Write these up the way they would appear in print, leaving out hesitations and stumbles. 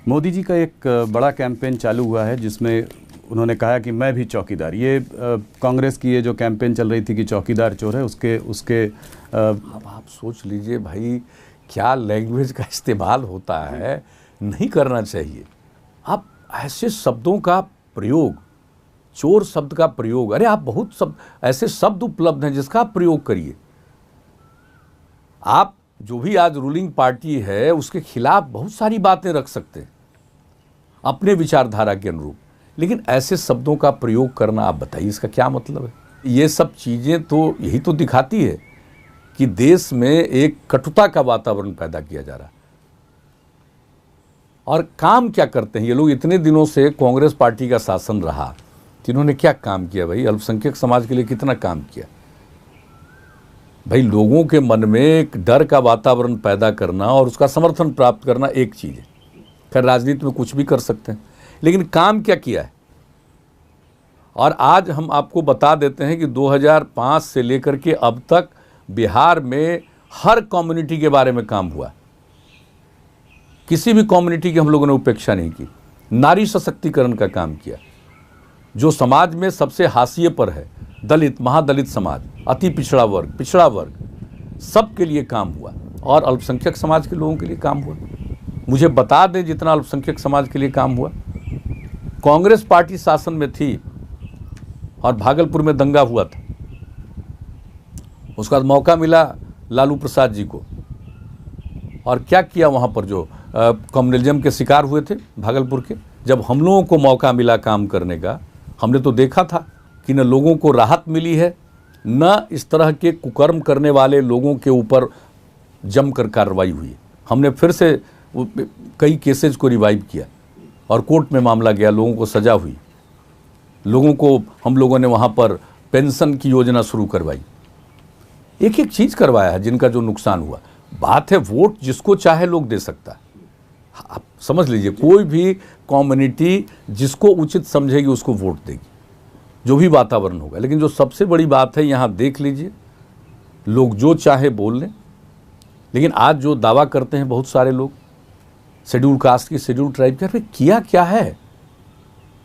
मोदी जी का एक बड़ा कैंपेन चालू हुआ है जिसमें उन्होंने कहा कि मैं भी चौकीदार। ये कांग्रेस की ये जो कैंपेन चल रही थी कि चौकीदार चोर है, उसके अब आप सोच लीजिए भाई, क्या लैंग्वेज का इस्तेमाल होता है, नहीं करना चाहिए। आप ऐसे शब्दों का प्रयोग, चोर शब्द का प्रयोग, अरे आप बहुत ऐसे शब्द उपलब्ध हैं जिसका आप प्रयोग करिए। आप जो भी आज रूलिंग पार्टी है उसके खिलाफ बहुत सारी बातें रख सकते हैं अपने विचारधारा के अनुरूप, लेकिन ऐसे शब्दों का प्रयोग करना, आप बताइए इसका क्या मतलब है। ये सब चीज़ें तो यही तो दिखाती है कि देश में एक कटुता का वातावरण पैदा किया जा रहा है। और काम क्या करते हैं ये लोग? इतने दिनों से कांग्रेस पार्टी का शासन रहा, तो इन्होंने क्या काम किया भाई? अल्पसंख्यक समाज के लिए कितना काम किया भाई? लोगों के मन में एक डर का वातावरण पैदा करना और उसका समर्थन प्राप्त करना एक चीज़ है। खैर, राजनीति में कुछ भी कर सकते हैं, लेकिन काम क्या किया है? और आज हम आपको बता देते हैं कि 2005 से लेकर के अब तक बिहार में हर कम्युनिटी के बारे में काम हुआ। किसी भी कम्युनिटी की हम लोगों ने उपेक्षा नहीं की। नारी सशक्तिकरण का काम किया। जो समाज में सबसे हाशिए पर है, दलित, महादलित समाज, अति पिछड़ा वर्ग, सबके लिए काम हुआ और अल्पसंख्यक समाज के लोगों के लिए काम हुआ। मुझे बता दें जितना अल्पसंख्यक समाज के लिए काम हुआ। कांग्रेस पार्टी शासन में थी और भागलपुर में दंगा हुआ था, उसका मौका मिला लालू प्रसाद जी को, और क्या किया वहाँ पर जो कम्युनलिज्म के शिकार हुए थे भागलपुर के। जब हम लोगों को मौका मिला काम करने का, हमने तो देखा था कि न लोगों को राहत मिली है, न इस तरह के कुकर्म करने वाले लोगों के ऊपर जमकर कार्रवाई हुई है। हमने फिर से कई केसेज को रिवाइव किया और कोर्ट में मामला गया, लोगों को सजा हुई, लोगों को हम लोगों ने वहाँ पर पेंशन की योजना शुरू करवाई, एक एक चीज़ करवाया है जिनका जो नुकसान हुआ। बात है वोट जिसको चाहे लोग दे सकता है। आप समझ लीजिए, कोई भी कम्युनिटी जिसको उचित समझेगी उसको वोट देगी, जो भी वातावरण होगा। लेकिन जो सबसे बड़ी बात है, यहाँ देख लीजिए, लोग जो चाहे बोल लें, लेकिन आज जो दावा करते हैं बहुत सारे लोग शेड्यूल कास्ट की, शेड्यूल ट्राइब की, किया क्या है?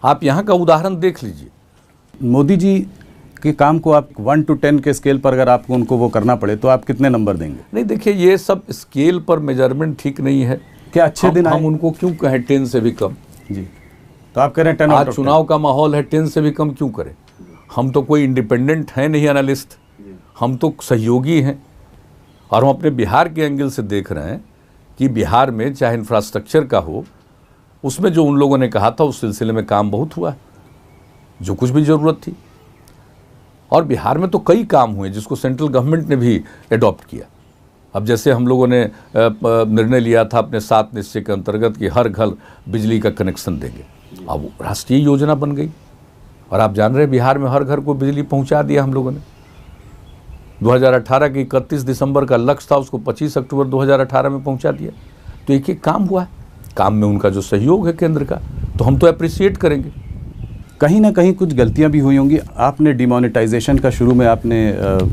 आप यहाँ का उदाहरण देख लीजिए। मोदी जी के काम को आप 1 to 10 के स्केल पर अगर आपको उनको वो करना पड़े तो आप कितने नंबर देंगे? नहीं, देखिए, ये सब स्केल पर मेजरमेंट ठीक नहीं है। क्या अच्छे दिन हम उनको क्यों कहें 10 से भी कम? जी, तो आप कह रहे हैं 10 आज चुनाव का माहौल है, 10 से भी कम क्यों करें? हम तो कोई इंडिपेंडेंट है नहीं एनालिस्ट, हम तो सहयोगी हैं। और हम अपने बिहार के एंगल से देख रहे हैं कि बिहार में चाहे इंफ्रास्ट्रक्चर का हो, उसमें जो उन लोगों ने कहा था उस सिलसिले में काम बहुत हुआ, जो कुछ भी ज़रूरत थी। और बिहार में तो कई काम हुए जिसको सेंट्रल गवर्नमेंट ने भी एडॉप्ट किया। अब जैसे हम लोगों ने निर्णय लिया था अपने 7 निश्चय के अंतर्गत कि हर घर बिजली का कनेक्शन देंगे, अब राष्ट्रीय योजना बन गई। और आप जान रहे हैं बिहार में हर घर को बिजली पहुंचा दिया हम लोगों ने। 2018 के 31 दिसंबर का लक्ष्य था, उसको 25 अक्टूबर 2018 में पहुंचा दिया। तो एक एक काम हुआ है। काम में उनका जो सहयोग है केंद्र का, तो हम तो अप्रिशिएट करेंगे। कहीं ना कहीं कुछ गलतियां भी हुई होंगी। आपने डिमोनेटाइजेशन का शुरू में आपने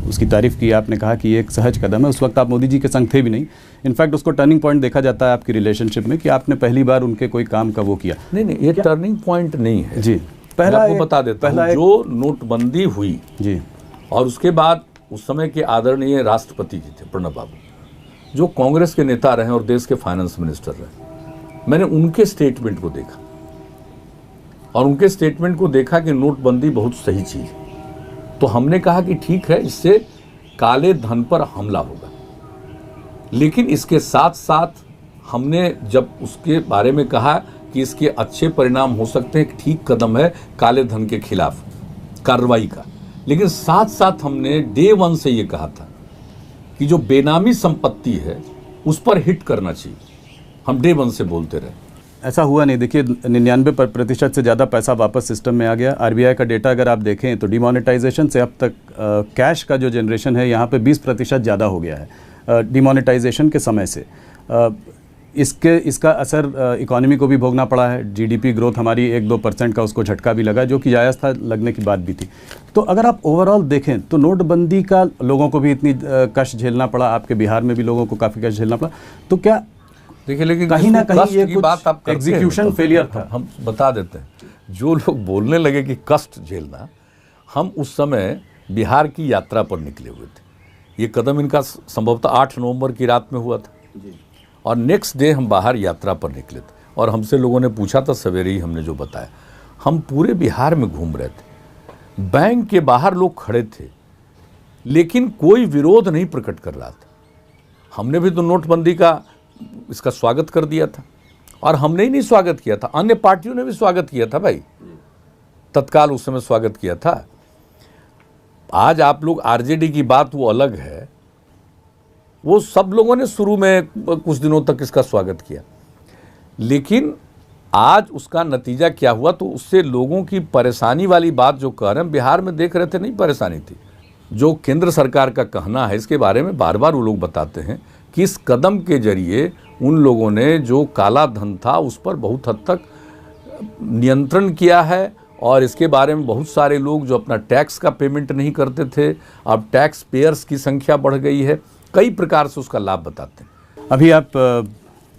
उसकी तारीफ़ की, आपने कहा कि ये एक सहज कदम है। उस वक्त आप मोदी जी के संग थे भी नहीं। इनफैक्ट उसको टर्निंग पॉइंट देखा जाता है आपकी रिलेशनशिप में कि आपने पहली बार उनके कोई काम का वो किया। नहीं, ये टर्निंग पॉइंट नहीं है जी। पहला आपको बता देता हूं, जो नोटबंदी हुई जी, और उसके बाद उस समय के आदरणीय राष्ट्रपति जी थे प्रणब बाबू, जो कांग्रेस के नेता रहे और देश के फाइनेंस मिनिस्टर रहे। मैंने उनके स्टेटमेंट को देखा और उनके स्टेटमेंट को देखा कि नोटबंदी बहुत सही चीज़ है। तो हमने कहा कि ठीक है, इससे काले धन पर हमला होगा, लेकिन इसके साथ साथ हमने जब उसके बारे में कहा कि इसके अच्छे परिणाम हो सकते हैं, ठीक कदम है काले धन के खिलाफ कार्रवाई का, लेकिन साथ साथ हमने डे 1 से ये कहा था कि जो बेनामी संपत्ति है उस पर हिट करना चाहिए। हम डे 1 से बोलते रहे। ऐसा हुआ नहीं। देखिए, 99% से ज़्यादा पैसा वापस सिस्टम में आ गया। आरबीआई का डेटा अगर आप देखें तो डिमोनेटाइजेशन से अब तक कैश का जो जनरेशन है यहाँ पे 20% ज़्यादा हो गया है डिमोनेटाइजेशन के समय से। इसका असर इकोनॉमी को भी भोगना पड़ा है। जीडीपी ग्रोथ हमारी 1-2% का उसको झटका भी लगा, जो कि जायज़ था, लगने की बात भी थी। तो अगर आप ओवरऑल देखें तो नोटबंदी का लोगों को भी इतनी कष्ट झेलना पड़ा, आपके बिहार में भी लोगों को काफ़ी कष्ट झेलना पड़ा। तो क्या देखिए, लेकिन कहीं ना कहीं ये की बात आप एग्जीक्यूशन फेलियर था। हम बता देते हैं, जो लोग बोलने लगे कि कष्ट झेलना, हम उस समय बिहार की यात्रा पर निकले हुए थे। ये कदम इनका संभवतः 8 नवंबर की रात में हुआ था और नेक्स्ट डे हम बाहर यात्रा पर निकले थे और हमसे लोगों ने पूछा था, सवेरे ही हमने जो बताया, हम पूरे बिहार में घूम रहे थे, बैंक के बाहर लोग खड़े थे लेकिन कोई विरोध नहीं प्रकट कर रहा था। हमने भी तो नोटबंदी का इसका स्वागत कर दिया था और हमने ही नहीं स्वागत किया था, अन्य पार्टियों ने भी स्वागत किया था भाई, तत्काल उस समय स्वागत किया था। आज आप लोग आरजेडी की बात वो अलग है, वो सब लोगों ने शुरू में कुछ दिनों तक इसका स्वागत किया, लेकिन आज उसका नतीजा क्या हुआ, तो उससे लोगों की परेशानी वाली बात जो कह रहे हैं, बिहार में देख रहे थे नहीं परेशानी थी। जो केंद्र सरकार का कहना है इसके बारे में बार बार वो लोग बताते हैं कि इस कदम के जरिए उन लोगों ने जो काला धन था उस पर बहुत हद तक नियंत्रण किया है और इसके बारे में बहुत सारे लोग जो अपना टैक्स का पेमेंट नहीं करते थे, अब टैक्स पेयर्स की संख्या बढ़ गई है, कई प्रकार से उसका लाभ बताते हैं। अभी आप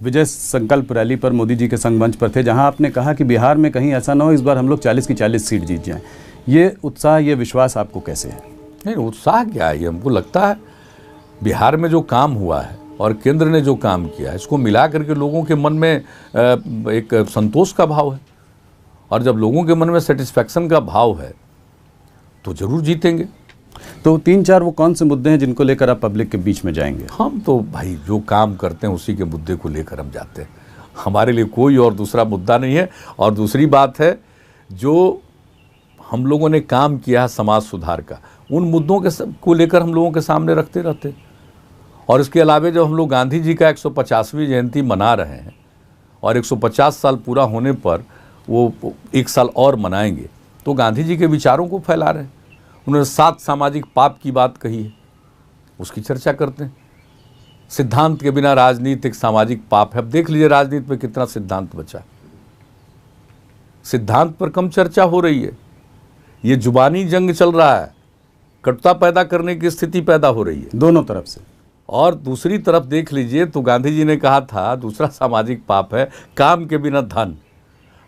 विजय संकल्प रैली पर मोदी जी के संग मंच पर थे, जहां आपने कहा कि बिहार में कहीं ऐसा ना हो इस बार हम लोग 40 की 40 सीट जीत जाएं। ये उत्साह, ये विश्वास आपको कैसे है? नहीं, उत्साह क्या है, ये हमको लगता है बिहार में जो काम हुआ है और केंद्र ने जो काम किया है, इसको मिला करके लोगों के मन में एक संतोष का भाव है और जब लोगों के मन में सेटिस्फैक्शन का भाव है तो जरूर जीतेंगे। तो 3-4 वो कौन से मुद्दे हैं जिनको लेकर आप पब्लिक के बीच में जाएंगे? हम तो भाई जो काम करते हैं उसी के मुद्दे को लेकर हम जाते हैं, हमारे लिए कोई और दूसरा मुद्दा नहीं है। और दूसरी बात है, जो हम लोगों ने काम किया है समाज सुधार का, उन मुद्दों के को लेकर हम लोगों के सामने रखते रहते। और इसके अलावा जब हम लोग गांधी जी का 150वीं जयंती मना रहे हैं और 150 साल पूरा होने पर वो 1 साल और मनाएंगे, तो गांधी जी के विचारों को फैला रहे हैं। उन्होंने 7 सामाजिक पाप की बात कही है, उसकी चर्चा करते हैं। सिद्धांत के बिना राजनीति एक सामाजिक पाप है। अब देख लीजिए राजनीति में कितना सिद्धांत बचा, सिद्धांत पर कम चर्चा हो रही है। ये जुबानी जंग चल रहा है, कटुता पैदा करने की स्थिति पैदा हो रही है दोनों तरफ से। और दूसरी तरफ देख लीजिए तो गांधी जी ने कहा था दूसरा सामाजिक पाप है काम के बिना धन।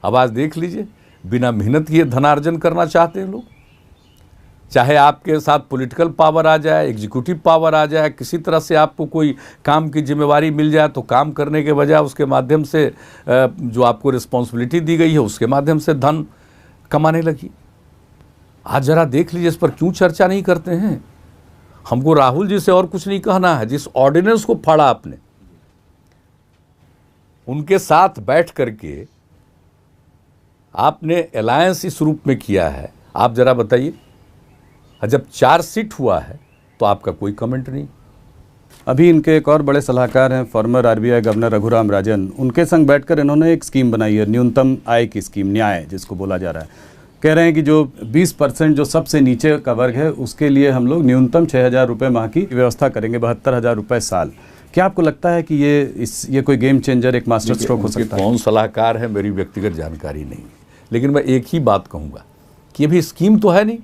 अब आज देख लीजिए, बिना मेहनत किए धनार्जन करना चाहते हैं लोग। चाहे आपके साथ पॉलिटिकल पावर आ जाए, एग्जीक्यूटिव पावर आ जाए, किसी तरह से आपको कोई काम की जिम्मेवारी मिल जाए तो काम करने के बजाय उसके माध्यम से जो आपको रिस्पॉन्सिबिलिटी दी गई है उसके माध्यम से धन कमाने लगी। आज जरा देख लीजिए, इस पर क्यों चर्चा नहीं करते हैं? हमको राहुल जी से और कुछ नहीं कहना है, जिस ऑर्डिनेंस को फाड़ा आपने, उनके साथ बैठ करके आपने अलायंस इस रूप में किया है, आप जरा बताइए। जब 4 सीट हुआ है तो आपका कोई कमेंट नहीं। अभी इनके एक और बड़े सलाहकार हैं farmer RBI governor Raghuram Rajan, उनके संग बैठकर इन्होंने एक स्कीम बनाई है, न्यूनतम आय की स्कीम, न्याय जिसको बोला जा रहा है। कह रहे हैं कि जो 20% जो सबसे नीचे का वर्ग है उसके लिए हम लोग न्यूनतम 6,000 रुपये माह की व्यवस्था करेंगे, 72,000 रुपये साल। क्या आपको लगता है कि ये कोई गेम चेंजर, एक मास्टर स्ट्रोक हो सकता है? कौन सलाहकार है मेरी व्यक्तिगत जानकारी नहीं, लेकिन मैं एक ही बात कहूँगा कि अभी स्कीम तो है नहीं,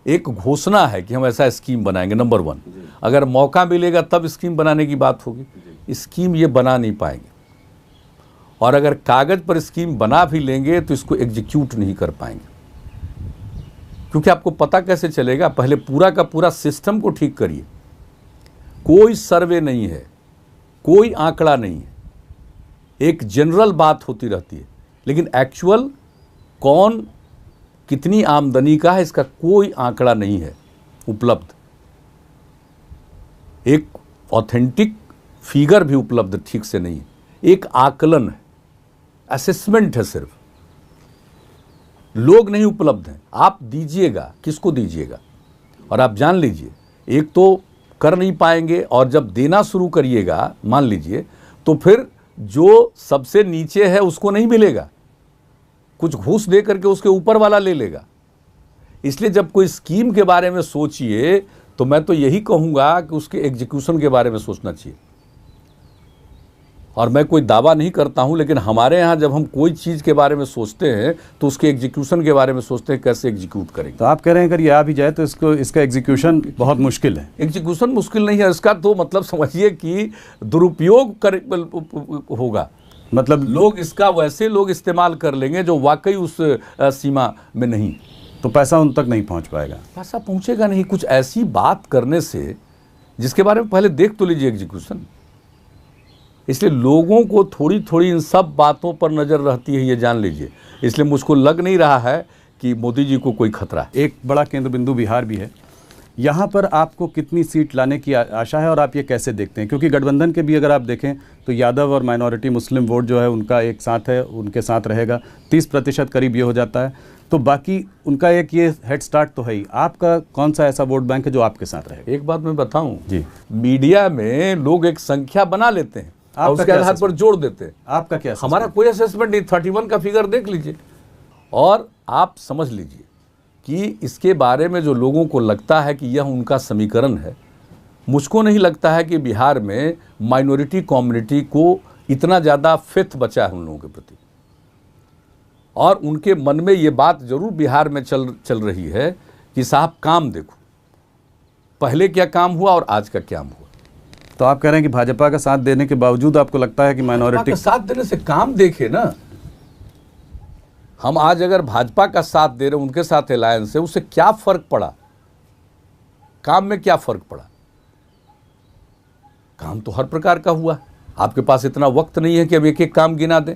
एक घोषणा है कि हम ऐसा स्कीम बनाएंगे। नंबर 1, अगर मौका मिलेगा तब स्कीम बनाने की बात होगी। स्कीम ये बना नहीं पाएंगे और अगर कागज पर स्कीम बना भी लेंगे तो इसको एग्जीक्यूट नहीं कर पाएंगे, क्योंकि आपको पता कैसे चलेगा? पहले पूरा का पूरा सिस्टम को ठीक करिए। कोई सर्वे नहीं है, कोई आंकड़ा नहीं है, एक जनरल बात होती रहती है, लेकिन एक्चुअल कौन कितनी आमदनी का है इसका कोई आंकड़ा नहीं है उपलब्ध। एक ऑथेंटिक फिगर भी उपलब्ध ठीक से नहीं है, एक आकलन है, असेसमेंट है, सिर्फ लोग नहीं उपलब्ध हैं। आप दीजिएगा, किसको दीजिएगा? और आप जान लीजिए, एक तो कर नहीं पाएंगे और जब देना शुरू करिएगा मान लीजिए तो फिर जो सबसे नीचे है उसको नहीं मिलेगा, कुछ घूस दे करके उसके ऊपर वाला ले लेगा। इसलिए जब कोई स्कीम के बारे में सोचिए तो मैं तो यही कहूँगा कि उसके एग्जीक्यूशन के बारे में सोचना चाहिए। और मैं कोई दावा नहीं करता हूं, लेकिन हमारे यहाँ जब हम कोई चीज़ के बारे में सोचते हैं तो उसके एग्जीक्यूशन के बारे में सोचते हैं, कैसे एग्जीक्यूट करेंगे। तो आप कह रहे हैं अगर ये आ भी जाए तो इसका एग्जीक्यूशन बहुत मुश्किल है। एग्जीक्यूशन मुश्किल नहीं है, इसका तो मतलब समझिए कि दुरुपयोग होगा। मतलब वैसे लोग इस्तेमाल कर लेंगे जो वाकई उस सीमा में नहीं, तो पैसा उन तक नहीं पहुंच पाएगा। पैसा पहुंचेगा नहीं। कुछ ऐसी बात करने से जिसके बारे में पहले देख तो लीजिए एग्जीक्यूशन। इसलिए लोगों को थोड़ी थोड़ी इन सब बातों पर नज़र रहती है, ये जान लीजिए। इसलिए मुझको लग नहीं रहा है कि मोदी जी को कोई खतरा है। एक बड़ा केंद्र बिंदु बिहार भी है, यहाँ पर आपको कितनी सीट लाने की आशा है और आप ये कैसे देखते हैं? क्योंकि गठबंधन के भी अगर आप देखें तो यादव और माइनॉरिटी मुस्लिम वोट जो है उनका एक साथ है, उनके साथ रहेगा, 30% करीब ये हो जाता है, तो बाकी उनका एक ये हेड स्टार्ट तो है ही। आपका कौन सा ऐसा वोट बैंक है जो आपके साथ रहेगा? एक बात मैं बताऊं जी, मीडिया में लोग एक संख्या बना लेते हैं और उसके आधार पर जोड़ देते हैं। आपका क्या? हमारा कोई असेसमेंट नहीं। 31 का फिगर देख लीजिए और आप समझ लीजिए कि इसके बारे में जो लोगों को लगता है कि यह उनका समीकरण है, मुझको नहीं लगता है कि बिहार में माइनॉरिटी कम्युनिटी को इतना ज़्यादा फेथ बचा है उन लोगों के प्रति। और उनके मन में ये बात जरूर बिहार में चल रही है कि साहब काम देखो, पहले क्या काम हुआ और आज का क्या हुआ। तो आप कह रहे हैं कि भाजपा का साथ देने के बावजूद आपको लगता है कि माइनॉरिटी का साथ देने से काम देखे ना। हम आज अगर भाजपा का साथ दे रहे हैं, उनके साथ अलायंस है, उससे क्या फर्क पड़ा? काम में क्या फर्क पड़ा? काम तो हर प्रकार का हुआ। आपके पास इतना वक्त नहीं है कि अब एक एक काम गिना दें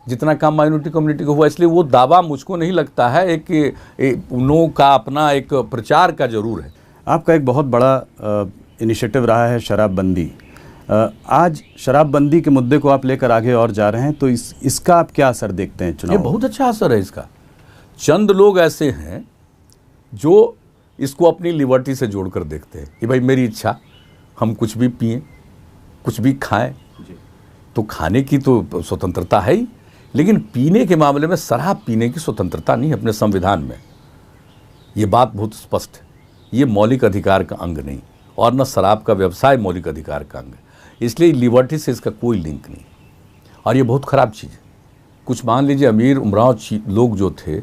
जितना काम माइनॉरिटी कम्युनिटी को हुआ। इसलिए वो दावा मुझको नहीं लगता है। एक उन लोगों का अपना एक प्रचार का जरूर है। आपका एक बहुत बड़ा इनिशिएटिव रहा है शराबबंदी। आज शराबबंदी के मुद्दे को आप लेकर आगे और जा रहे हैं, तो इसका आप क्या असर देखते हैं चुनाव? ये बहुत अच्छा असर है इसका। चंद लोग ऐसे हैं जो इसको अपनी लिबर्टी से जोड़कर देखते हैं कि भाई मेरी इच्छा, हम कुछ भी पिएं, कुछ भी खाएं। तो खाने की तो स्वतंत्रता है ही, लेकिन पीने के मामले में शराब पीने की स्वतंत्रता नहीं है अपने संविधान में। ये बात बहुत स्पष्ट है। ये मौलिक अधिकार का अंग नहीं, और न शराब का व्यवसाय मौलिक अधिकार का अंग है। इसलिए लिबर्टी से इसका कोई लिंक नहीं, और ये बहुत ख़राब चीज़ है। कुछ मान लीजिए अमीर उमराव लोग जो थे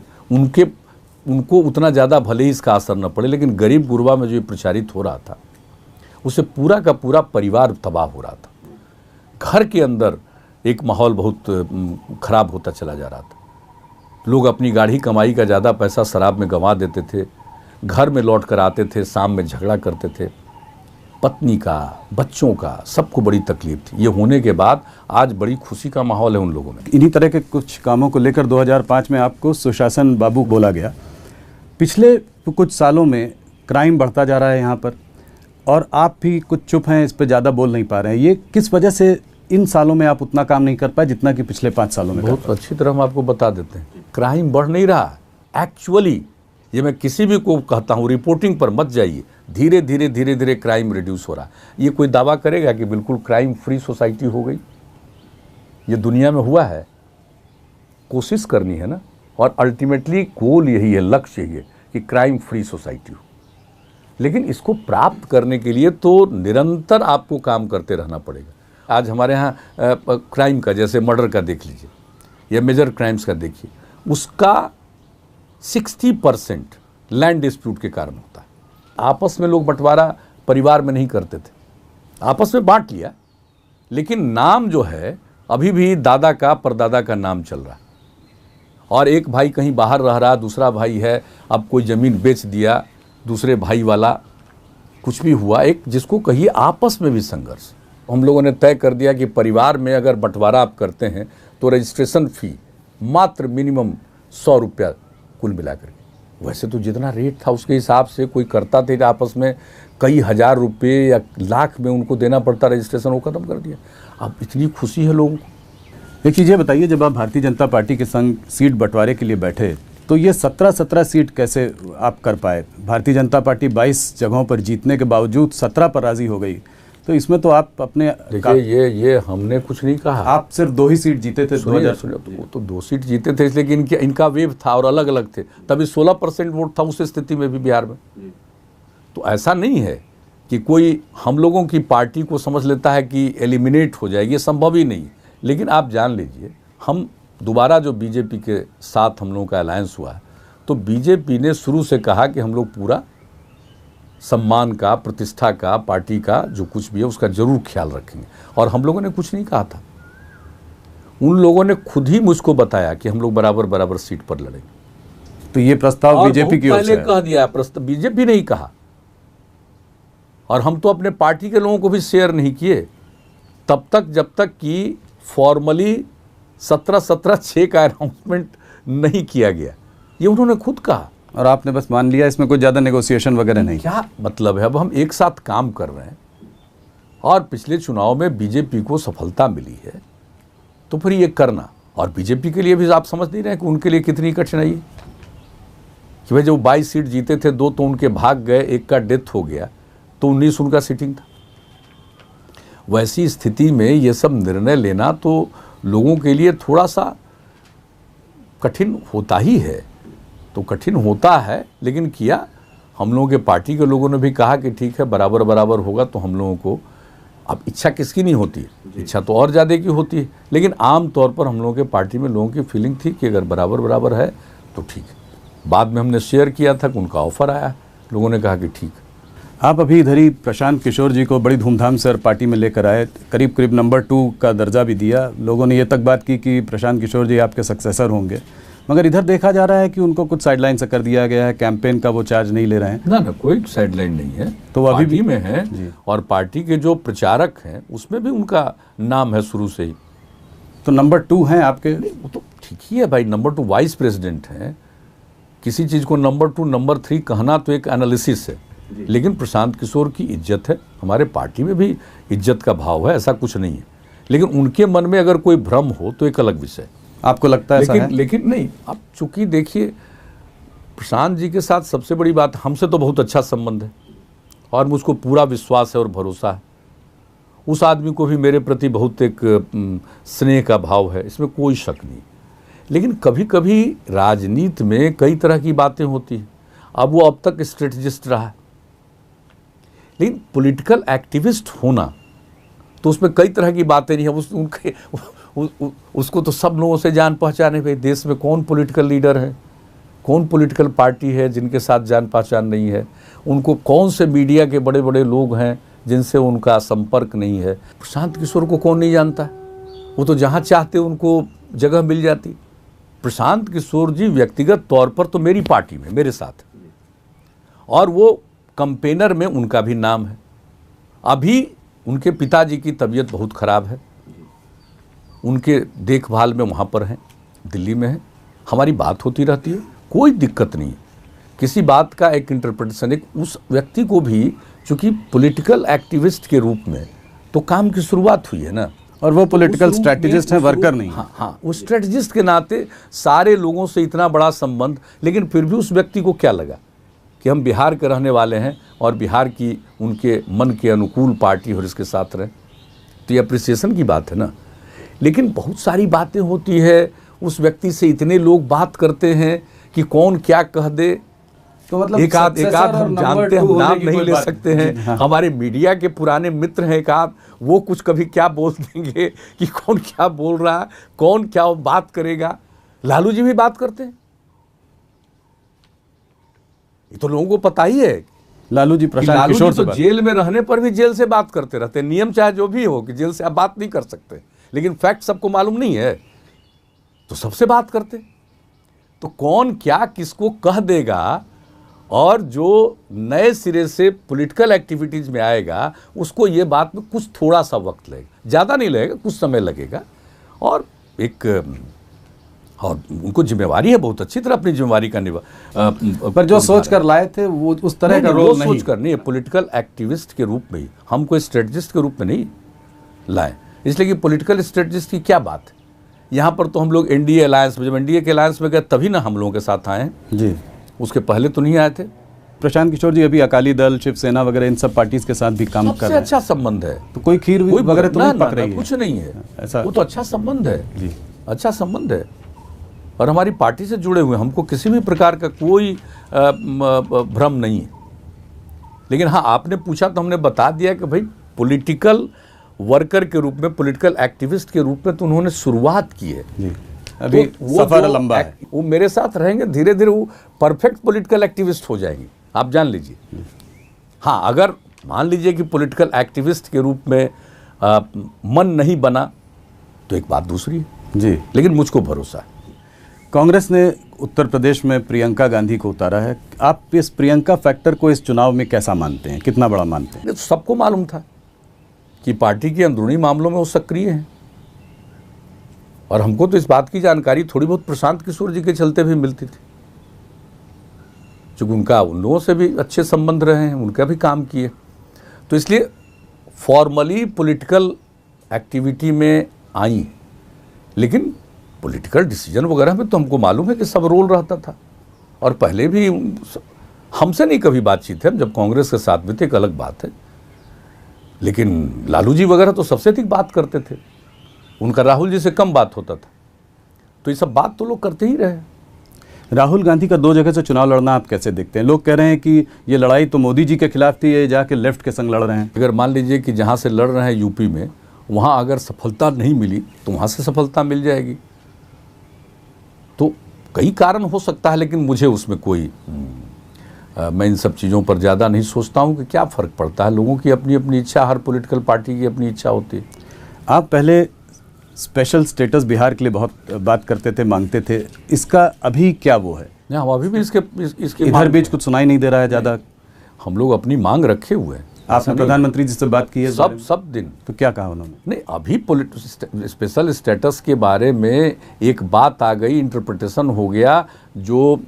उनको उतना ज़्यादा भले ही इसका असर न पड़े, लेकिन गरीब गुरबा में जो ये प्रचारित हो रहा था उससे पूरा का पूरा परिवार तबाह हो रहा था। घर के अंदर एक माहौल बहुत ख़राब होता चला जा रहा था। लोग अपनी गाढ़ी कमाई का ज़्यादा पैसा शराब में गंवा देते थे, घर में लौट कर आते थे, शाम में झगड़ा करते थे। पत्नी का, बच्चों का, सबको बड़ी तकलीफ थी। ये होने के बाद आज बड़ी खुशी का माहौल है उन लोगों में। इन्हीं तरह के कुछ कामों को लेकर 2005 में आपको सुशासन बाबू बोला गया। पिछले कुछ सालों में क्राइम बढ़ता जा रहा है यहाँ पर, और आप भी कुछ चुप हैं, इस पर ज़्यादा बोल नहीं पा रहे हैं। ये किस वजह से इन सालों में आप उतना काम नहीं कर पाए जितना कि पिछले 5 सालों में? बहुत अच्छी तरह हम आपको बता देते हैं। क्राइम बढ़ नहीं रहा एक्चुअली। ये मैं किसी भी को कहता हूँ, रिपोर्टिंग पर मत जाइए। धीरे धीरे क्राइम रिड्यूस हो रहा। ये कोई दावा करेगा कि बिल्कुल क्राइम फ्री सोसाइटी हो गई? ये दुनिया में हुआ है। कोशिश करनी है ना, और अल्टीमेटली गोल यही है, लक्ष्य यही है कि क्राइम फ्री सोसाइटी हो। लेकिन इसको प्राप्त करने के लिए तो निरंतर आपको काम करते रहना पड़ेगा। आज हमारे यहाँ क्राइम का, जैसे मर्डर का देख लीजिए या मेजर क्राइम्स का देखिए, उसका 60% लैंड डिस्प्यूट के कारण होता है। आपस में लोग बंटवारा परिवार में नहीं करते थे, आपस में बांट लिया, लेकिन नाम जो है अभी भी दादा का परदादा का नाम चल रहा है। और एक भाई कहीं बाहर रह रहा, दूसरा भाई है, अब कोई ज़मीन बेच दिया दूसरे भाई वाला, कुछ भी हुआ, एक जिसको कहिए आपस में भी संघर्ष। हम लोगों ने तय कर दिया कि परिवार में अगर बंटवारा आप करते हैं तो रजिस्ट्रेशन फ़ी मात्र मिनिमम 100 रुपया कुल मिलाकर के। वैसे तो जितना रेट था उसके हिसाब से कोई करता थे आपस में कई हज़ार रुपये या लाख में उनको देना पड़ता रजिस्ट्रेशन, वो ख़त्म कर दिया। अब इतनी खुशी है लोगों को। एक चीज़ ये बताइए, जब आप भारतीय जनता पार्टी के संग सीट बंटवारे के लिए बैठे तो ये 17 सीट कैसे आप कर पाए? भारतीय जनता पार्टी 22 जगहों पर जीतने के बावजूद 17 पर राज़ी हो गई, तो इसमें तो आप अपने देखिए ये हमने कुछ नहीं कहा। आप सिर्फ 2 ही सीट जीते थे 2000। वो तो 2 सीट जीते थे, लेकिन इनका वेव था और अलग अलग थे। तभी 16% वोट था उस स्थिति में भी बिहार में। तो ऐसा नहीं है कि कोई हम लोगों की पार्टी को समझ लेता है कि एलिमिनेट हो जाएगी, ये संभव ही नहीं। लेकिन आप जान लीजिए, हम दोबारा जो बीजेपी के साथ हम लोगों का अलायंस हुआ है, तो बीजेपी ने शुरू से कहा कि हम लोग पूरा सम्मान का, प्रतिष्ठा का, पार्टी का जो कुछ भी है उसका जरूर ख्याल रखेंगे। और हम लोगों ने कुछ नहीं कहा था, उन लोगों ने खुद ही मुझको बताया कि हम लोग बराबर बराबर सीट पर लड़ेंगे। तो ये प्रस्ताव बीजेपी की ओर से पहले कह दिया, प्रस्ताव बीजेपी ने ही कहा, और हम तो अपने पार्टी के लोगों को भी शेयर नहीं किए तब तक जब तक कि फॉर्मली 17-17-6 का अनाउंसमेंट नहीं किया गया। ये उन्होंने खुद कहा और आपने बस मान लिया, इसमें कोई ज़्यादा नेगोशिएशन वगैरह नहीं। क्या मतलब है? अब हम एक साथ काम कर रहे हैं और पिछले चुनाव में बीजेपी को सफलता मिली है, तो फिर ये करना, और बीजेपी के लिए भी आप समझ नहीं रहे कि उनके लिए कितनी कठिनाई है कि भाई जब 22 सीट जीते थे, 2 तो उनके भाग गए, एक का डेथ हो गया, तो 19 उनका सीटिंग था। वैसी स्थिति में ये सब निर्णय लेना तो लोगों के लिए थोड़ा सा कठिन होता ही है, तो कठिन होता है, लेकिन किया। हम लोगों के पार्टी के लोगों ने भी कहा कि ठीक है, बराबर बराबर होगा। तो हम लोगों को, अब इच्छा किसकी नहीं होती है, इच्छा तो और ज़्यादा की होती है, लेकिन आम तौर पर हम लोगों के पार्टी में लोगों की फीलिंग थी कि अगर बराबर बराबर है तो ठीक है। बाद में हमने शेयर किया था कि उनका ऑफर आया, लोगों ने कहा कि ठीक। आप अभी इधर ही प्रशांत किशोर जी को बड़ी धूमधाम से पार्टी में लेकर आए, करीब करीब नंबर 2 का दर्जा भी दिया। लोगों ने ये तक बात की कि प्रशांत किशोर जी आपके सक्सेसर होंगे, मगर इधर देखा जा रहा है कि उनको कुछ साइडलाइन से कर दिया गया है, कैंपेन का वो चार्ज नहीं ले रहे हैं। ना, कोई साइडलाइन नहीं है, तो अभी भी में है, और पार्टी के जो प्रचारक हैं उसमें भी उनका नाम है शुरू से ही। तो नंबर 2 हैं आपके? वो तो ठीक ही है भाई, नंबर 2 वाइस प्रेसिडेंट हैं। किसी चीज़ को नंबर 2 नंबर 3 कहना तो एक एनालिसिस है, लेकिन प्रशांत किशोर की इज्जत है, हमारे पार्टी में भी इज्जत का भाव है, ऐसा कुछ नहीं है। लेकिन उनके मन में अगर कोई भ्रम हो तो एक अलग विषय। आपको लगता है? लेकिन नहीं, आप चूंकि देखिए, प्रशांत जी के साथ सबसे बड़ी बात, हमसे तो बहुत अच्छा संबंध है और मुझको पूरा विश्वास है और भरोसा है। उस आदमी को भी मेरे प्रति बहुत एक स्नेह का भाव है, इसमें कोई शक नहीं। लेकिन कभी कभी राजनीति में कई तरह की बातें होती हैं। अब वो अब तक स्ट्रेटजिस्ट रहा है, लेकिन पॉलिटिकल एक्टिविस्ट होना तो उसमें कई तरह की बातें नहीं है। उसको तो सब लोगों से जान पहचान है। भाई देश में कौन पॉलिटिकल लीडर है, कौन पॉलिटिकल पार्टी है जिनके साथ जान पहचान नहीं है, उनको कौन से मीडिया के बड़े बड़े लोग हैं जिनसे उनका संपर्क नहीं है। प्रशांत किशोर को कौन नहीं जानता? वो तो जहाँ चाहते उनको जगह मिल जाती। प्रशांत किशोर जी व्यक्तिगत तौर पर तो मेरी पार्टी में मेरे साथ, और वो कंपेनर में उनका भी नाम है। अभी उनके पिताजी की तबीयत बहुत ख़राब है, उनके देखभाल में वहाँ पर हैं, दिल्ली में हैं। हमारी बात होती रहती है, कोई दिक्कत नहीं है। किसी बात का एक इंटरप्रिटेशन, एक उस व्यक्ति को भी चूँकि पॉलिटिकल एक्टिविस्ट के रूप में तो काम की शुरुआत हुई है ना, और वो पॉलिटिकल स्ट्रैटेजिस्ट हैं, वर्कर नहीं। हाँ, वो स्ट्रैटेजिस्ट के नाते सारे लोगों से इतना बड़ा संबंध, लेकिन फिर भी उस व्यक्ति को क्या लगा कि हम बिहार के रहने वाले हैं और बिहार की उनके मन के अनुकूल पार्टी और इसके साथ रहें, तो ये अप्रिसिएशन की बात है ना। लेकिन बहुत सारी बातें होती है, उस व्यक्ति से इतने लोग बात करते हैं कि कौन क्या कह दे। तो मतलब एक आध हम जानते हैं, हम नाम नहीं ले सकते हैं। हाँ। हमारे मीडिया के पुराने मित्र हैं एक आध, वो कुछ कभी क्या बोल देंगे कि कौन क्या बोल रहा है, कौन क्या बात करेगा। लालू जी भी बात करते हैं, ये तो लोगों को पता ही है। लालू जी प्रशांत किशोर से तो जेल में रहने पर भी जेल से बात करते रहते हैं। नियम चाहे जो भी हो कि जेल से आप बात नहीं कर सकते, लेकिन फैक्ट सबको मालूम नहीं है, तो सबसे बात करते। तो कौन क्या किसको कह देगा, और जो नए सिरे से पॉलिटिकल एक्टिविटीज़ में आएगा उसको ये बात में कुछ थोड़ा सा वक्त लगेगा, ज़्यादा नहीं लगेगा, कुछ समय लगेगा। और उनको जिम्मेवारी है, बहुत अच्छी तरह अपनी जिम्मेवारी का पर जो सोच कर लाए थे वो उस तरह का रोल नहीं। सोच कर नहीं, पॉलिटिकल एक्टिविस्ट के रूप में ही, हम कोई स्ट्रेटजिस्ट के रूप में नहीं लाए। इसलिए कि पॉलिटिकल स्ट्रेटजिस्ट की क्या बात है। यहाँ पर तो हम लोग एनडीए अलायंस में, जब एनडीए के अलायंस में गए तभी ना हम लोगों के साथ आए हैं जी, उसके पहले तो नहीं आए थे। प्रशांत किशोर जी अभी अकाली दल, शिवसेना वगैरह इन सब पार्टीज के साथ भी काम कर रहे हैं। अच्छा संबंध है, तो कोई खीर वगैरह तो नहीं पक रही है? कुछ नहीं है ऐसा, वो तो अच्छा संबंध है जी, अच्छा संबंध है, और हमारी पार्टी से जुड़े हुए, हमको किसी भी प्रकार का कोई भ्रम नहीं है। लेकिन हाँ, आपने पूछा तो हमने बता दिया कि भाई पॉलिटिकल वर्कर के रूप में, पॉलिटिकल एक्टिविस्ट के रूप में तो उन्होंने शुरुआत की है जी। अभी तो सफर लंबा है। वो मेरे साथ रहेंगे, धीरे धीरे वो परफेक्ट पॉलिटिकल एक्टिविस्ट हो जाएंगे, आप जान लीजिए। हाँ, अगर मान लीजिए कि पॉलिटिकल एक्टिविस्ट के रूप में मन नहीं बना तो एक बात दूसरी है जी। लेकिन मुझको भरोसा है। कांग्रेस ने उत्तर प्रदेश में प्रियंका गांधी को उतारा है, आप इस प्रियंका फैक्टर को इस चुनाव में कैसा मानते हैं, कितना बड़ा मानते हैं? तो सबको मालूम था कि पार्टी के अंदरूनी मामलों में वो सक्रिय हैं, और हमको तो इस बात की जानकारी थोड़ी बहुत प्रशांत किशोर जी के चलते भी मिलती थी, क्योंकि उनका उन लोगों से भी अच्छे संबंध रहे हैं, उनका भी काम किए, तो इसलिए फॉर्मली पॉलिटिकल एक्टिविटी में आई, लेकिन पॉलिटिकल डिसीजन वगैरह में तो हमको मालूम है कि सब रोल रहता था, और पहले भी हमसे नहीं कभी बातचीत है, जब कांग्रेस के साथ भी थे एक अलग बात है, लेकिन लालू जी वगैरह तो सबसे अधिक बात करते थे, उनका राहुल जी से कम बात होता था, तो ये सब बात तो लोग करते ही रहे। राहुल गांधी का 2 जगह से चुनाव लड़ना आप कैसे देखते हैं? लोग कह रहे हैं कि ये लड़ाई तो मोदी जी के खिलाफ थी, ये जाके लेफ्ट के संग लड़ रहे हैं। अगर मान लीजिए कि जहाँ से लड़ रहे हैं यूपी में, वहाँ अगर सफलता नहीं मिली तो वहाँ से सफलता मिल जाएगी, तो कई कारण हो सकता है, लेकिन मुझे उसमें कोई मैं इन सब चीज़ों पर ज़्यादा नहीं सोचता हूँ कि क्या फ़र्क पड़ता है, लोगों की अपनी अपनी इच्छा, हर पॉलिटिकल पार्टी की अपनी इच्छा होती है। आप पहले स्पेशल स्टेटस बिहार के लिए बहुत बात करते थे, मांगते थे, इसका अभी क्या वो है? नहीं, हम अभी भी इसके इधर बीच कुछ सुनाई नहीं दे रहा है ज़्यादा। हम लोग अपनी मांग रखे हुए हैं। आपने प्रधानमंत्री जी से बात की है? सब दिन। तो क्या कहा उन्होंने? नहीं, अभी स्पेशल स्टेटस के बारे में एक बात आ गई, इंटरप्रिटेशन हो गया, जो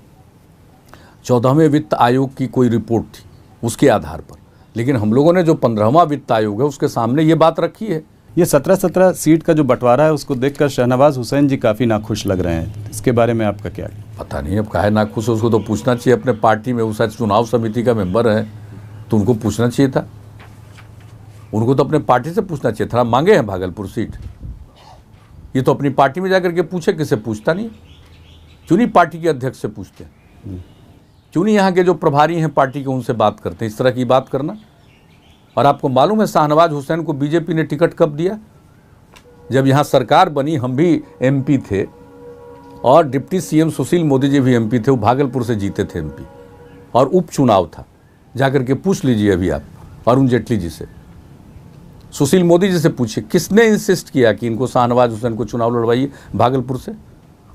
14वें वित्त आयोग की कोई रिपोर्ट थी उसके आधार पर, लेकिन हम लोगों ने जो 15वां वित्त आयोग है उसके सामने ये बात रखी है। ये 17-17 सीट का जो बंटवारा है उसको देखकर शहनवाज हुसैन जी काफ़ी नाखुश लग रहे हैं, इसके बारे में आपका क्या? पता नहीं अब काहे नाखुश है, उसको तो पूछना चाहिए अपने पार्टी में, वो शायद चुनाव समिति का मेंबर है तो उनको पूछना चाहिए था, उनको तो अपने पार्टी से पूछना चाहिए था। मांगे हैं भागलपुर सीट, ये तो अपनी पार्टी में जाकर के पूछे, किसे पूछता नहीं, क्यों नहीं पार्टी के अध्यक्ष से पूछते, क्यों नहीं यहाँ के जो प्रभारी हैं पार्टी के उनसे बात करते हैं, इस तरह की बात करना। और आपको मालूम है शाहनवाज हुसैन को बीजेपी ने टिकट कब दिया? जब यहाँ सरकार बनी, हम भी एमपी थे और डिप्टी सीएम सुशील मोदी जी भी एमपी थे, वो भागलपुर से जीते थे एमपी, और उपचुनाव था, जाकर के पूछ लीजिए अभी आप अरुण जेटली जी से, सुशील मोदी जी से पूछिए किसने इंसिस्ट किया कि इनको शाहनवाज हुसैन को चुनाव लड़वाइए भागलपुर से।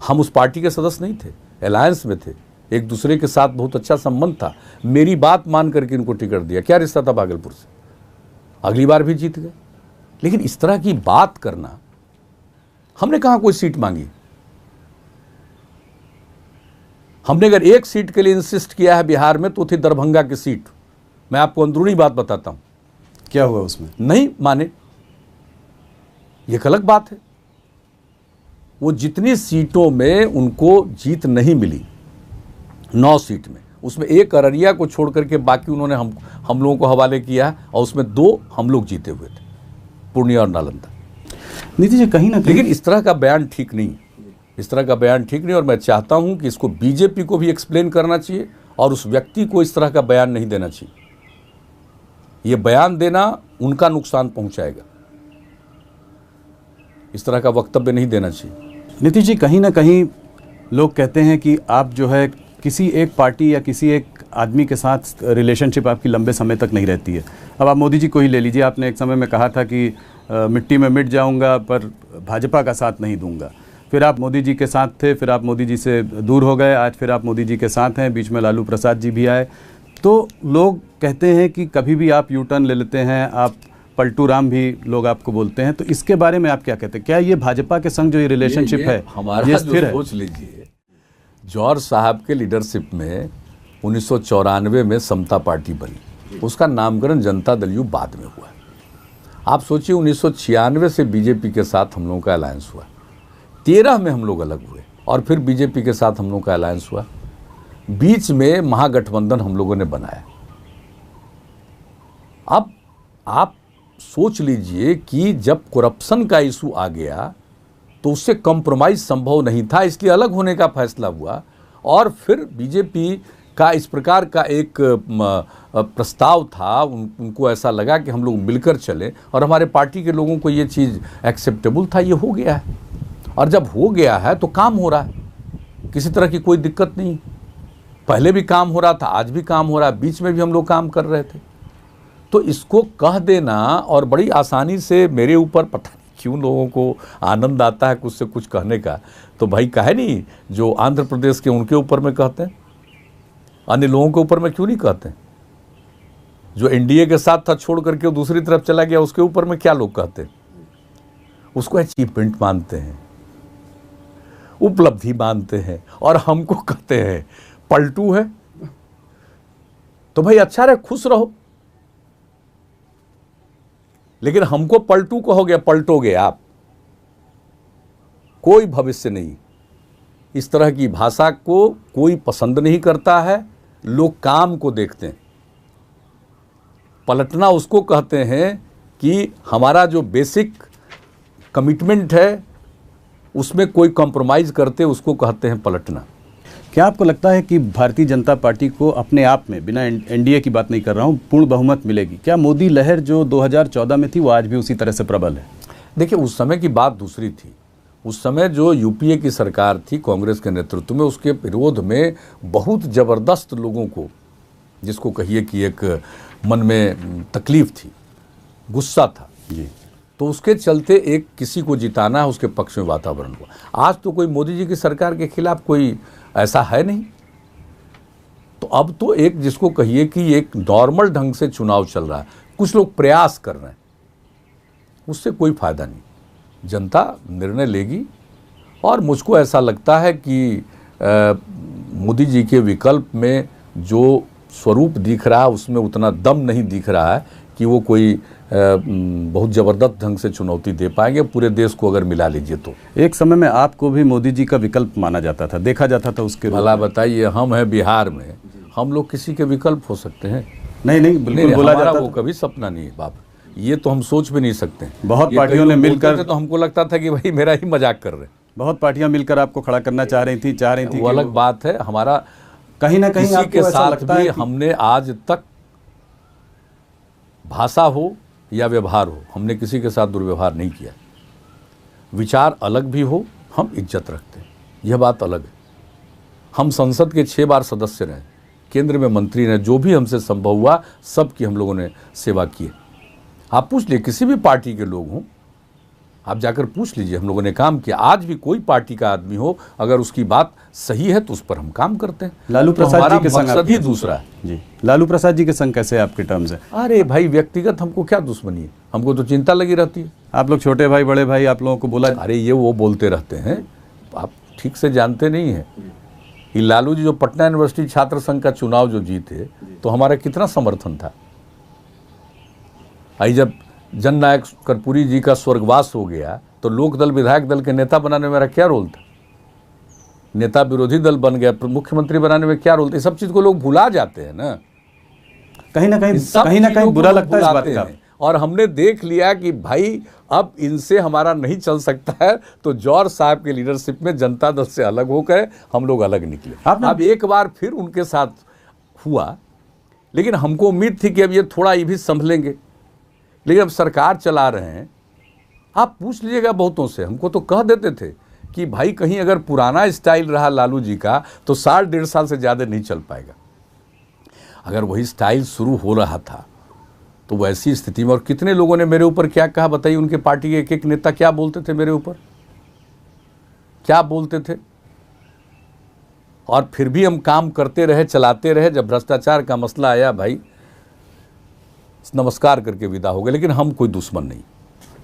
हम उस पार्टी के सदस्य नहीं थे, अलायंस में थे, एक दूसरे के साथ बहुत अच्छा संबंध था, मेरी बात मान करके इनको टिकट दिया, क्या रिश्ता था भागलपुर से, अगली बार भी जीत गए। लेकिन इस तरह की बात करना, हमने कहाँ कोई सीट मांगी, हमने अगर एक सीट के लिए इंसिस्ट किया है बिहार में तो थी दरभंगा की सीट। मैं आपको अंदरूनी बात बताता हूं, क्या हुआ उसमें? नहीं माने, ये अलग बात है। वो जितनी सीटों में उनको जीत नहीं मिली, 9 सीट में, उसमें एक अररिया को छोड़ करके बाकी उन्होंने हम लोगों को हवाले किया, और उसमें 2 हम लोग जीते हुए थे, पूर्णिया और नालंदा। नीतीश जी कहीं ना कहीं, लेकिन इस तरह का बयान ठीक नहीं, इस तरह का बयान ठीक नहीं, और मैं चाहता हूं कि इसको बीजेपी को भी एक्सप्लेन करना चाहिए और उस व्यक्ति को इस तरह का बयान नहीं देना चाहिए। ये बयान देना उनका नुकसान पहुंचाएगा, इस तरह का वक्तव्य नहीं देना चाहिए। नीतीश जी कहीं ना कहीं लोग कहते हैं कि आप जो है किसी एक पार्टी या किसी एक आदमी के साथ रिलेशनशिप आपकी लंबे समय तक नहीं रहती है। अब आप मोदी जी को ही ले लीजिए, आपने एक समय में कहा था कि मिट्टी में मिट जाऊंगा पर भाजपा का साथ नहीं दूंगा, फिर आप मोदी जी के साथ थे, फिर आप मोदी जी से दूर हो गए, आज फिर आप मोदी जी के साथ हैं, बीच में लालू प्रसाद जी भी आए, तो लोग कहते हैं कि कभी भी आप यू टर्न ले लेते हैं, आप पलटू राम भी लोग आपको बोलते हैं, तो इसके बारे में आप क्या कहते हैं? क्या ये भाजपा के संग जो ये रिलेशनशिप है हमारा ये स्थिर है? सोच लीजिए, जौहर साहब के लीडरशिप में 1994 में समता पार्टी बनी, उसका नामकरण जनता दल यू बाद में हुआ। आप सोचिए 1996 से बीजेपी के साथ हम लोगों का अलायंस हुआ, 13 में हम लोग अलग हुए और फिर बीजेपी के साथ हम लोगों का अलायंस हुआ, बीच में महागठबंधन हम लोगों ने बनाया। अब आप सोच लीजिए कि जब करप्शन का इशू आ गया तो उससे कॉम्प्रोमाइज संभव नहीं था, इसलिए अलग होने का फैसला हुआ, और फिर बीजेपी का इस प्रकार का एक प्रस्ताव था, उनको ऐसा लगा कि हम लोग मिलकर चलें, और हमारे पार्टी के लोगों को ये चीज़ एक्सेप्टेबल था। ये हो गया है, और जब हो गया है तो काम हो रहा है, किसी तरह की कोई दिक्कत नहीं। पहले भी काम हो रहा था, आज भी काम हो रहा है, बीच में भी हम लोग काम कर रहे थे। तो इसको कह देना और बड़ी आसानी से मेरे ऊपर, पता नहीं क्यों लोगों को आनंद आता है कुछ से कुछ कहने का। तो भाई कहे नहीं, जो आंध्र प्रदेश के उनके ऊपर में कहते हैं, अन्य लोगों के ऊपर में क्यों नहीं कहते हैं? जो एनडीए के साथ था छोड़ करके वो दूसरी तरफ चला गया, उसके ऊपर में क्या लोग कहते हैं? उसको अचीवमेंट मानते हैं, उपलब्धि मानते हैं, और हमको कहते हैं पलटू है। तो भाई अच्छा रहे, खुश रहो, लेकिन हमको पलटू कहोगे, पलटोगे आप, कोई भविष्य नहीं। इस तरह की भाषा को कोई पसंद नहीं करता है, लोग काम को देखते हैं। पलटना उसको कहते हैं कि हमारा जो बेसिक कमिटमेंट है उसमें कोई कॉम्प्रोमाइज़ करते, उसको कहते हैं पलटना। क्या आपको लगता है कि भारतीय जनता पार्टी को अपने आप में, बिना एनडीए की बात नहीं कर रहा हूँ, पूर्ण बहुमत मिलेगी? क्या मोदी लहर जो 2014 में थी वो आज भी उसी तरह से प्रबल है? देखिए, उस समय की बात दूसरी थी। उस समय जो यूपीए की सरकार थी कांग्रेस के नेतृत्व में, उसके विरोध में बहुत ज़बरदस्त लोगों को, जिसको कहिए कि एक मन में तकलीफ थी, गुस्सा था जी, तो उसके चलते एक किसी को जिताना है, उसके पक्ष में वातावरण हुआ। आज तो कोई मोदी जी की सरकार के खिलाफ कोई ऐसा है नहीं। तो अब तो एक, जिसको कहिए कि एक नॉर्मल ढंग से चुनाव चल रहा है, कुछ लोग प्रयास कर रहे हैं, उससे कोई फायदा नहीं। जनता निर्णय लेगी, और मुझको ऐसा लगता है कि मोदी जी के विकल्प में जो स्वरूप दिख रहा है उसमें उतना दम नहीं दिख रहा है कि वो कोई बहुत ज़बरदस्त ढंग से चुनौती दे पाएंगे पूरे देश को, अगर मिला लीजिए तो। एक समय में आपको भी मोदी जी का विकल्प माना जाता था, देखा जाता था उसके। भला बताइए, हम हैं बिहार में, हम लोग किसी के विकल्प हो सकते हैं? नहीं, बिल्कुल बोला जाता था। वो कभी सपना नहीं है बाप, ये तो हम सोच भी नहीं सकते। बहुत पार्टियों ने मिलकर, तो हमको लगता था कि भाई मेरा ही मजाक कर रहे हैं। बहुत पार्टियां मिलकर आपको खड़ा करना चाह रही थी वो अलग बात है। हमारा कहीं ना कहीं किसी के साथ भी हमने आज तक, भाषा हो या व्यवहार हो, हमने किसी के साथ दुर्व्यवहार नहीं किया। विचार अलग भी हो, हम इज्जत रखते हैं, यह बात अलग है। हम संसद के 6 बार सदस्य रहे, केंद्र में मंत्री रहे, जो भी हमसे संभव हुआ सबकी हम लोगों ने सेवा की है। आप पूछ लीजिए, किसी भी पार्टी के लोग हों, आप जाकर पूछ लीजिए, हम लोगों ने काम किया। आज भी कोई पार्टी का आदमी हो, अगर उसकी बात सही है तो उस पर हम काम करते हैं। लालू प्रसाद जी के संग मकसद ही दूसरा है जी। लालू प्रसाद जी के संग कैसे आपके टर्म्स है? अरे भाई, व्यक्तिगत हमको क्या दुश्मनी है, हमको तो चिंता लगी रहती है। आप लोग छोटे भाई बड़े भाई, आप लोगों को बोला? अरे ये वो बोलते रहते हैं, आप ठीक से जानते नहीं हैं कि लालू जी जो पटना यूनिवर्सिटी छात्र संघ का चुनाव जो जीते, तो हमारा कितना समर्थन था। आई जब जननायक कर्पूरी जी का स्वर्गवास हो गया, तो लोकदल विधायक दल के नेता बनाने में मेरा क्या रोल था? नेता विरोधी दल बन गया, मुख्यमंत्री बनाने में क्या रोल था? सब चीज को लोग भुला जाते हैं ना, कहीं ना कहीं बुरा लगता है इस बात का। और हमने देख लिया कि भाई अब इनसे हमारा नहीं चल सकता है, तो जौहर साहब के लीडरशिप में जनता दल से अलग होकर हम लोग अलग निकले। अब एक बार फिर उनके साथ हुआ, लेकिन हमको उम्मीद थी कि अब ये थोड़ा ये भी संभलेंगे। लेकिन अब सरकार चला रहे हैं, आप पूछ लीजिएगा बहुतों से, हमको तो कह देते थे कि भाई कहीं अगर पुराना स्टाइल रहा लालू जी का तो 1.5 साल से ज़्यादा नहीं चल पाएगा। अगर वही स्टाइल शुरू हो रहा था तो वैसी स्थिति में, और कितने लोगों ने मेरे ऊपर क्या कहा बताइए, उनके पार्टी के एक नेता क्या बोलते थे मेरे ऊपर, क्या बोलते थे, और फिर भी हम काम करते रहे, चलाते रहे। जब भ्रष्टाचार का मसला आया, भाई नमस्कार करके विदा हो गए, लेकिन हम कोई दुश्मन नहीं।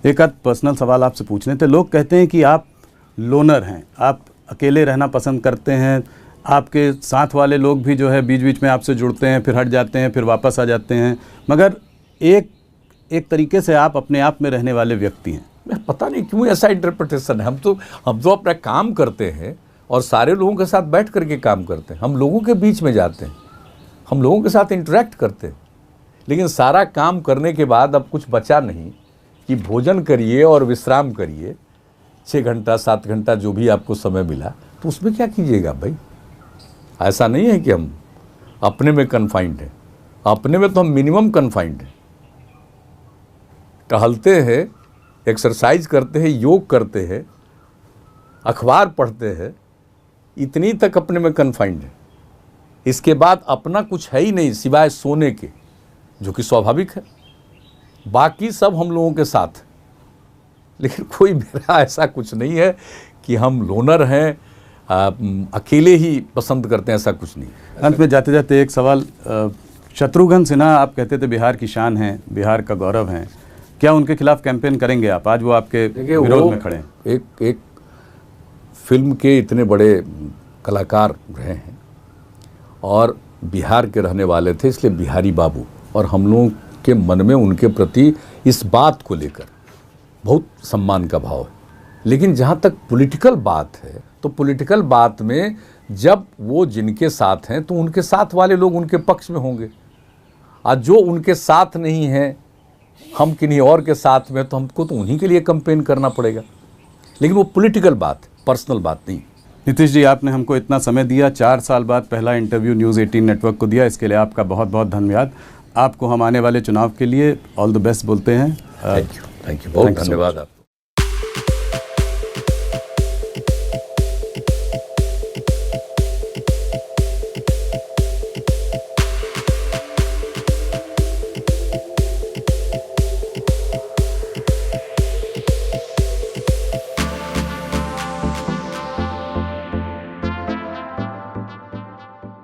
एक आध पर्सनल सवाल आपसे पूछने थे। लोग कहते हैं कि आप लोनर हैं, आप अकेले रहना पसंद करते हैं, आपके साथ वाले लोग भी जो है बीच बीच में आपसे जुड़ते हैं, फिर हट जाते हैं, फिर वापस आ जाते हैं, मगर एक तरीके से आप अपने आप में रहने वाले व्यक्ति हैं। पता नहीं क्यों ऐसा इंटरप्रिटेशन है। हम तो अपना काम करते हैं और सारे लोगों के साथ बैठ करके काम करते हैं, हम लोगों के बीच में जाते हैं, हम लोगों के साथ इंटरेक्ट करते हैं। लेकिन सारा काम करने के बाद अब कुछ बचा नहीं कि भोजन करिए और विश्राम करिए, 6 घंटा 7 घंटा जो भी आपको समय मिला, तो उसमें क्या कीजिएगा भाई? ऐसा नहीं है कि हम अपने में कन्फाइंड है। अपने में तो हम मिनिमम कन्फाइंड हैं। टहलते हैं, एक्सरसाइज करते हैं, योग करते हैं, अखबार पढ़ते हैं, इतनी तक अपने में कन्फाइंड है। इसके बाद अपना कुछ है ही नहीं सिवाय सोने के, जो कि स्वाभाविक है। बाकी सब हम लोगों के साथ है। लेकिन कोई मेरा ऐसा कुछ नहीं है कि हम लोनर हैं, अकेले ही पसंद करते हैं, ऐसा कुछ नहीं। अंत में जाते जाते एक सवाल, शत्रुघ्न सिन्हा आप कहते थे बिहार की शान हैं, बिहार का गौरव हैं, क्या उनके खिलाफ कैंपेन करेंगे आप? आज वो आपके विरोध में खड़े हैं। एक फिल्म के इतने बड़े कलाकार रहे हैं और बिहार के रहने वाले थे, इसलिए बिहारी बाबू, और हम लोगों के मन में उनके प्रति इस बात को लेकर बहुत सम्मान का भाव है। लेकिन जहाँ तक पॉलिटिकल बात है, तो पॉलिटिकल बात में जब वो जिनके साथ हैं तो उनके साथ वाले लोग उनके पक्ष में होंगे, और जो उनके साथ नहीं हैं, हम किन्हीं और के साथ में, तो हमको तो उन्हीं के लिए कैंपेन करना पड़ेगा। लेकिन वो पॉलिटिकल बात, पर्सनल बात नहीं। नीतीश जी, आपने हमको इतना समय दिया, 4 साल बाद पहला इंटरव्यू न्यूज़ 18 नेटवर्क को दिया, इसके लिए आपका बहुत बहुत धन्यवाद। आपको हम आने वाले चुनाव के लिए ऑल द बेस्ट बोलते हैं। थैंक यू, बहुत धन्यवाद आप।